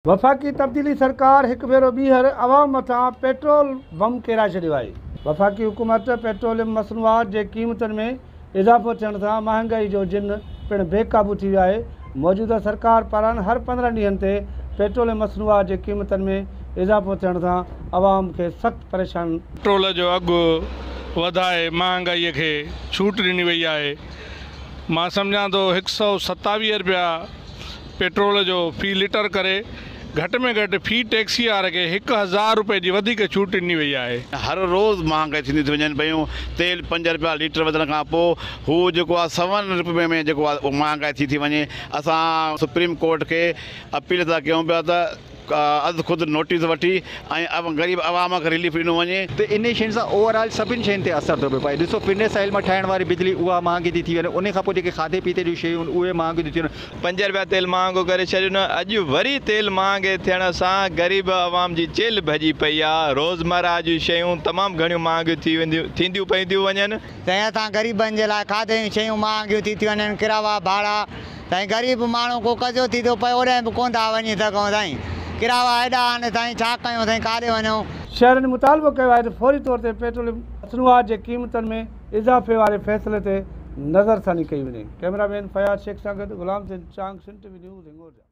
वफ़ाक़ी तब्दीली सरकार हिकु भेरो ॿीहर अवाम मथां पेट्रोल बम केराए छॾियो आहे। वफ़ाक़ी हुकूमत पेट्रोलियम मसनूआत जे क़ीमतुनि में इज़ाफ़ो थियण सां महांगाई जो जिन पिणु बेकाबू थी वियो आहे। मौजूदा सरकार पारां हर 15 ॾींहंनि ते पेट्रोलियम मसनूआत जे क़ीमतुनि में इज़ाफ़ो थियण सां अवाम खे सख़्तु परेशान। पेट्रोल जो अघु वधाए महांगाईअ खे छूट ॾिनी वई आहे। मां सम्झां थो 127 रुपया पेट्रोल जो फ़ी लीटर करे घट में घटि फ़ी टैक्सी वारे खे 1000 रुपए जी वधीक छूट ॾिनी वई आहे। हर रोज़ महांगाई थींदी थी वञनि पियूं। तेल 5 रुपया लीटर वधण खां पोइ हू जेको आहे 7 रुपए में जेको आहे महांगाई थी वञे। असां सुप्रीम कोर्ट खे अपील था कयूं पिया त अधु खुद नोटिस वठी ऐं ग़रीब आवाम खे रिलीफ ॾिनो वञे। तो इन शयुनि सां ओवरऑल सभिनी शयुनि ते असर थो पए। ॾिसो फिटनेस साइल में ठाहिण वारी बिजली उहा महांगी थी वञे। उन खां पोइ जेके खाधे पीते जूं शयूं उहे महांगी थी वञनि। 5 रुपया तेल महांगो करे छॾियो न। अॼु वरी तेल महांगे थियण सां ग़रीब आवाम जी चेल भॼी पई आहे। रोज़मर्रा जूं शयूं तमामु घणियूं महांगियूं थींदियूं पयूं थियूं वञनि। तंहिं सां ग़रीबनि जे लाइ खाधे जूं शयूं महांगियूं थी थियूं वञनि। किरावा भाड़ा साईं ग़रीब माण्हू को कजो थी थो पए ओॾे बि कोन था वञी सघूं साईं। किरावा हेॾा आहिनि साईं, छा कयूं साईं, काॾे वञूं। शहरनि मुतालबो कयो आहे त फौरी तौर ते पेट्रोलियम मसनूआत जे क़ीमतुनि में इज़ाफ़े वारे फ़ैसिले ते नज़रसानी कई वञे। कैमरामैन फयाज़ शेख सां गॾु ग़ुलाम सिंह चांग, सिंध टीवी न्यूज़, हिंगोरजा।